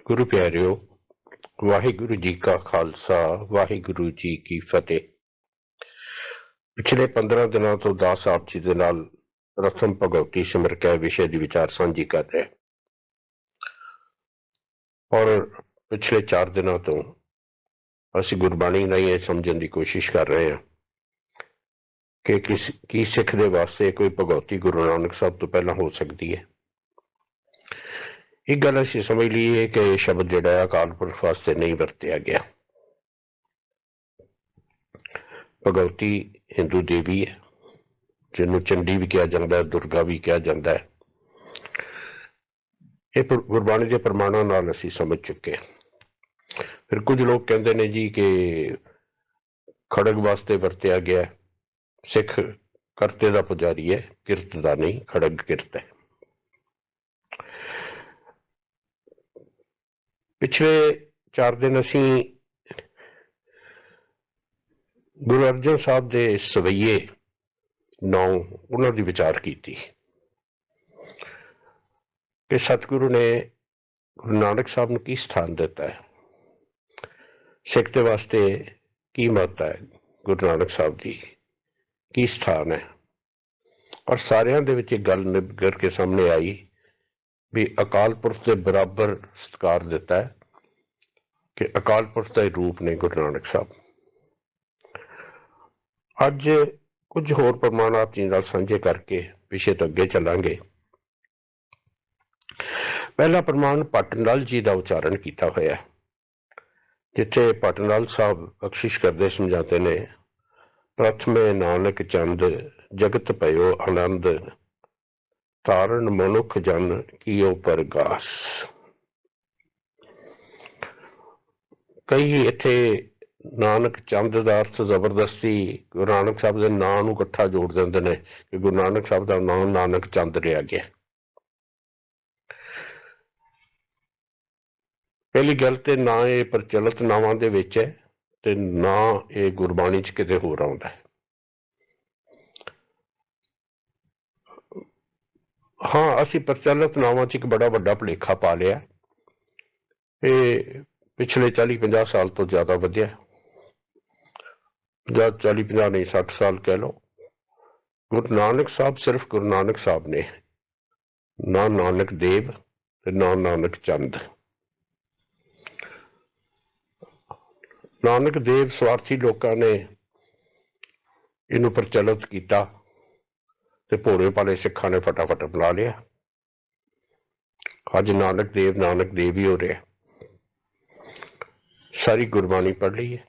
गुरु प्यारिओ, वाहिगुरु जी का खालसा, वाहिगुरु जी की फतेह। पिछले 15 दिनों तो दास आप जी दे नाल रसम भगवती सिमर के विषय की विचार साझी कर रहे और पिछले 4 दिनों तो असी गुरबाणी नहीं ये समझने की कोशिश कर रहे हैं कि की सिख दे वास्ते कोई भगवती गुरु नानक साहब तो पहला हो सकती है। एक गल असी समझ लीए कि यह शब्द जिहड़ा अकाल पुरख वास्ते नहीं वरतिया गया। भगवती हिंदू देवी है, जिन्होंने चंडी भी कहा जाता है, दुर्गा भी कहा जाता है। ये गुरबाणी के प्रमाणों नाल असी समझ चुके हैं। फिर कुछ लोग कहते हैं जी कि खड़ग वास्ते वरतिया गया। सिख करते दा पुजारी है, किरत दा नहीं। खड़ग किरत है। पिछले 4 दिन असी गुरु अर्जन साहब के सवैये 9 उन्हों की विचार की कि सतगुरु ने गुरु नानक साहब ने की स्थान दिता है, सिख के वास्ते की महत्ता है, गुरु नानक साहब की की स्थान है। और सारियां दे विच एक गल निभर के सामने आई भी अकाल पुरख के बराबर सत्कार दिता है कि अकाल पुरख का रूप ने गुरु नानक साहब। अज कुछ होर प्रमाण आप जी नाल साझे करके विषय तो अगे चलांगे। पहला प्रमाण पाटनलाल जी का उच्चारण किया होया, जिथे पाटनलाल साहब बख्शिश करते समझाते ने, प्रथमे नानक चंद जगत पयो आनंद, तारण मनुख जन कियो परगास। कई इथे नानक चंद का अर्थ जबरदस्ती गुरु नानक साहब के नाम नूं इकट्ठा जोड़ देंदे ने कि गुरु नानक साहब का नाम नानक चंद लिया गया। पहली गल तो ना ये प्रचलित नावां दे विच है ते ना ये गुरबाणी च किते होर आउंदा है। हाँ, असी प्रचलित नावां च एक बड़ा वड्डा भुलेखा पा लिया। ये पिछले 40-50 साल तो ज्यादा वधिया, 40-50 नहीं 60 साल कह लो। गुरु नानक साहब सिर्फ गुरु नानक साहब ने, ना नानक देव ते ना नानक चंद। नानक देव स्वार्थी लोगों ने इनू प्रचलित किया ते भोले भाले सिखा ने फटाफट बुला लिया। अज नानक देव ही हो रहा। सारी गुरबाणी पढ़ ली है।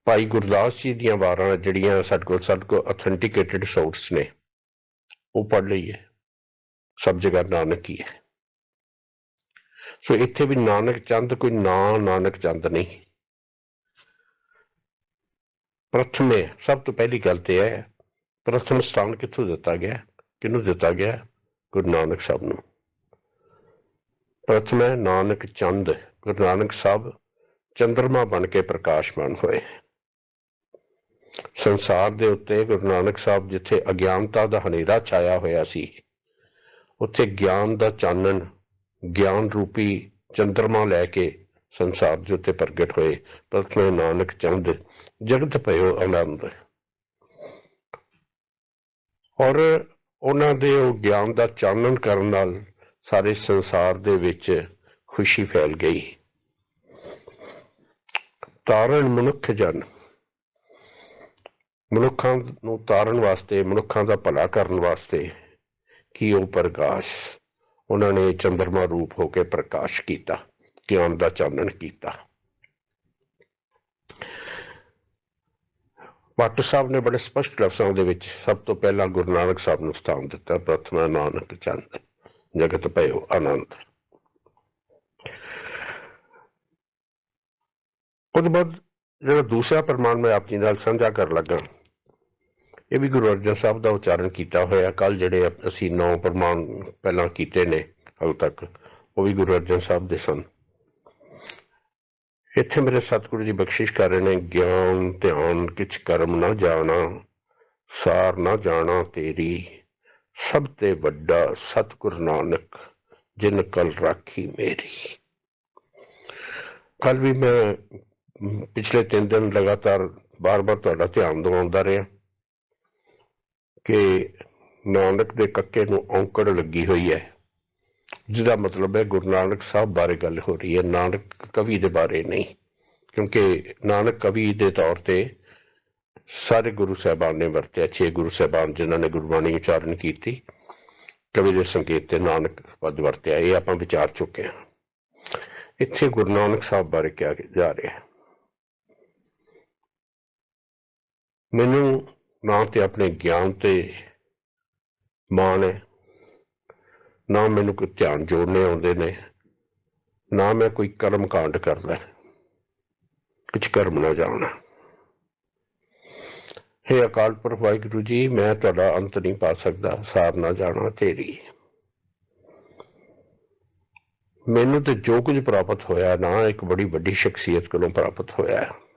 भाई गुरदास जी दी वारां जिहड़ियां साडे कोल ऑथेंटिकेटेड सोर्स ने वो पढ़ ली है। सब जगह नानक ही है। सो इत्थे भी नानक चंद कोई ना नानक चंद नहीं। प्रथम सब तो पहली गल तो है, प्रथम स्थान कित्थों दिता गया, किनू दिता गया? गुरु नानक साहब नूं। प्रथम है नानक चंद। गुरु नानक साहब चंद्रमा बन के प्रकाशमान होए। संसार दे उत्ते गुरु नानक साहब जिथे अज्ञानता दा हनेरा छाया होया सी, उत्थे ज्ञान दा चानन, ज्ञान रूपी चंद्रमा लैके संसार के उत्ते प्रगट होए। प्रथम नानक चंद जगत पयो आनंद। और उन्हां दे ज्ञान का चानन करन नाल सारे संसार दे विच खुशी फैल गई। तारण मनुख जन, मनुखां नूं तारण वास्ते, मनुखां दा भला करन वास्ते की वो प्रकाश, उन्होंने चंद्रमा रूप होकर प्रकाश किया, ज्ञान का चानन किया। भट्ट साहब ने बड़े स्पष्ट लफ्जों के सब तो पहला गुरु नानक साहब ने स्थान दिता, प्रथम नानक चंद जगत पयो आनंद। उसके बाद जो दूसरा प्रमाण मैं आप जी नाल साझा कर लगा, ये भी गुरु अर्जन साहब का उच्चारण किया होया। कल जिहड़े असी 9 प्रमाण पहला कीते ने हाल तक, वो भी गुरु अर्जन साहब दे सन। इत्थे मेरे सतगुरु जी बख्शिश कर रहे हैं, ज्ञान ध्यान किछ कर्म ना जाना, सार ना जाना तेरी, सब ते वड्डा सतगुरु नानक जिन कल राखी मेरी। कल भी मैं पिछले 3 दिन लगातार बार बार तुहाडा ध्यान दिवाउंदा रहा कि नानक दे कक्के नूं औंकड़ लगी हुई है, जिसका मतलब है गुरु नानक साहब बारे गल हो रही है, नानक कवि दे बारे नहीं। क्योंकि नानक कवि दे तौर पर सारे गुरु साहबान ने वरत्या, 6 गुरु साहबान जिन्होंने गुरबाणी उचारण की, कवि के संकेत से नानक पद वरत्या, ये आप विचार चुके हैं। इत्थे गुरु नानक साहब बारे क्या जा रहा है। मैनू ना तो अपने ज्ञान ते माण है, ना मैनू कोई ध्यान जोड़ने आउंदे ने, ना मैं कोई कर्म कांड करदा, कुछ कर्म ना जाना। हे अकाल पुरख वाहिगुरू जी, मैं तुहाडा अंत नहीं पा सकता, सार ना जाना तेरी। मैनू तो जो कुछ प्राप्त होया ना एक बड़ी वड्डी शख्सियत कोलों प्राप्त होया है।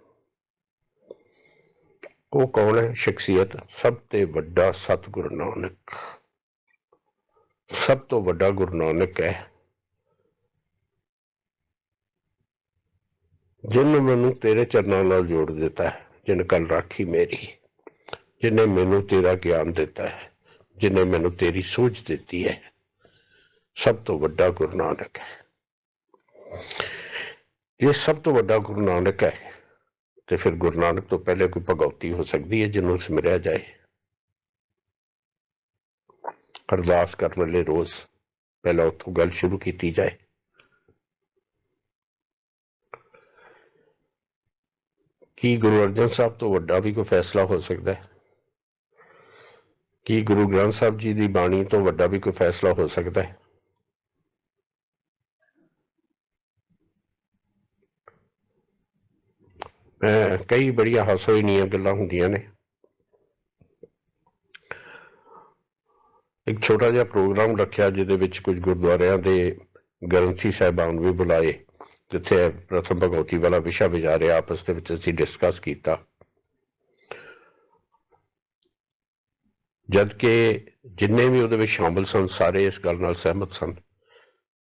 वो कौन है शख्सियत? सब ते वड्डा सतगुरु नानक, सब तो वड्डा गुरु नानक है, जिन्हें मैनू तेरे चरणों नाल जोड़ दिता है, जिन कल राखी मेरी, जिन्हें मैनू तेरा ज्ञान दिता है, जिन्हें मैनू तेरी सूझ दी है, सब तो वड्डा गुरु नानक है। ये सब तो वड्डा गुरु नानक है तो फिर गुरु नानक तो पहले कोई भगवती हो सकती है जिन्होंने सिमरिया जाए। अरदास करने वाले रोज पहला उतो गल शुरू की जाए। कि गुरु अर्जन साहब तो वड्डा भी कोई फैसला हो सकता है? कि गुरु ग्रंथ साहब जी की बाणी तो वड्डा भी कोई फैसला हो सकता है? कई बड़िया हासोहीनियां गल्लां हुंदियां ने। एक छोटा जिहा प्रोग्राम रखिया जिहदे विच कुछ गुरुद्वारियां दे ग्रंथी साहिबान भी बुलाए, जिथे प्रथम भगवती वाला विशा विचारे आपस दे विच असीं डिस्कस कीता। जबकि जिन्ने भी उहदे विच शामिल सन सारे इस गल नाल सहमत सन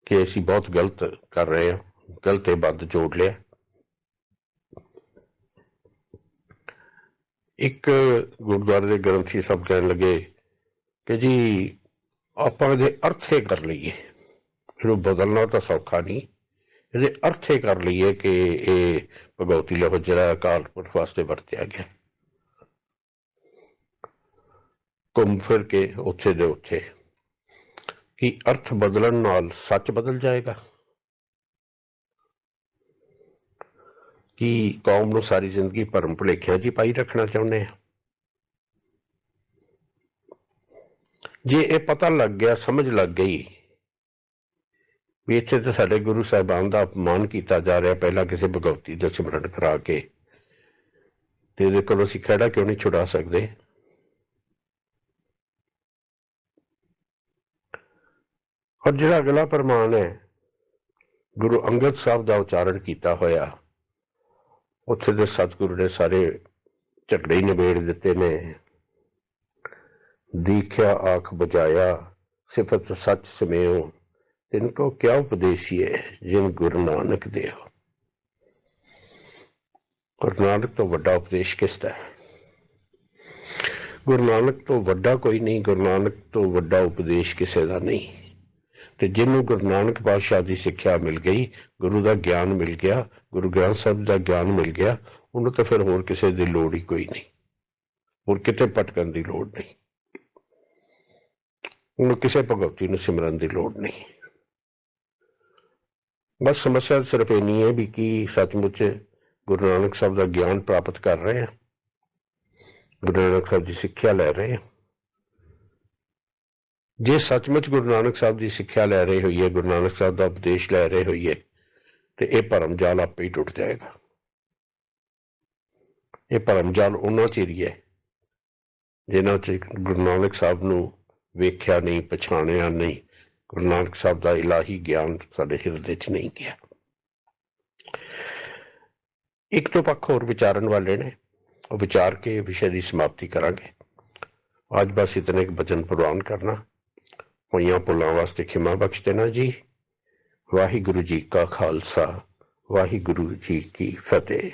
कि असीं बहुत गलत कर रहे हैं, गलत ये बंद जोड़ लिया। एक गुरुद्वारे के ग्रंथी सब कहने लगे कि जी आपां इहदे अर्थ कर लीए, इहनूं बदलना तो सौखा नहीं, इहदे अर्थ कर लीए कि ये भगवती लफ्ज़ जिहड़ा अकाल पुरख वास्ते वरतिया गया। घूम फिर के उत्थे दे उत्थे कि अर्थ बदलन नाल सच बदल जाएगा कि कौम नूं सारी जिंदगी भरम भुलेखियां जी पाई रखना चाहुंदे हैं। जे ये पता लग गया, समझ लग गई भी इत्थे तो साडे गुरु साहिबान का अपमान किया जा रहा, पहला किसी भगवती का सिमरन करा के, ते इहदे कोलों असीं खहड़ा क्यों नहीं छुड़ा सकते? और जिहड़ा अगला प्रमाण है गुरु अंगद साहब का उचारण किया होया, उत्थे दे सतगुरु ने सारे झगड़े ही निबेड़ दिते ने। दीख्या आख बुझाया सिफत सच समेओ, तिनको क्या उपदेशिए जिन गुरु नानक देओ। गुरु नानक तो वड्डा उपदेश किसदा है? गुरु नानक तो वड्डा कोई नहीं, गुरु नानक तो वड्डा उपदेश किसी का नहीं। तो जिन्होंने गुरु नानक पातशाह की सिक्ख्या मिल गई, गुरु का ज्ञान मिल गया, गुरु ग्रंथ साहब का ज्ञान मिल गया, उन्होंने तो फिर होर किसी की लोड़ ही कोई नहीं, होर किते भटकन की लोड़ नहीं, उन्होंने किसी भगवती नूं सिमरन की लोड़ नहीं। बस समस्या सिर्फ इन्नी है भी कि सचमुच गुरु नानक साहब का ज्ञान प्राप्त कर रहे हैं, गुरु नानक साहब की सिक्ख्या लै रहे हैं। जे सचमुच गुरु नानक साहब की सिक्ख्या लै रहे होइए, गुरु नानक साहब का उपदेश लै रहे होइए, तो यह भरम जाल आपे ही टुट जाएगा। यह भरम जाल उन्ना चिर ही है जिन्हां च गुरु नानक साहब नूं वेख्या नहीं, पछाणिया नहीं, गुरु नानक साहब का इलाही ज्ञान साडे हिरदे च नहीं गया। एक तो पक्ष होर विचारन वाले ने, वो विचार के विषय की समाप्ति करांगे। आज बस इतने एक वचन प्रवान करना। ਹੋਈਆਂ ਭੁੱਲਾਂ ਵਾਸਤੇ ਖਿਮਾ ਬਖਸ਼ ਦੇਣਾ ਜੀ। ਵਾਹਿਗੁਰੂ ਜੀ ਕਾ ਖਾਲਸਾ, ਵਾਹਿਗੁਰੂ ਜੀ ਕੀ ਫਤਿਹ।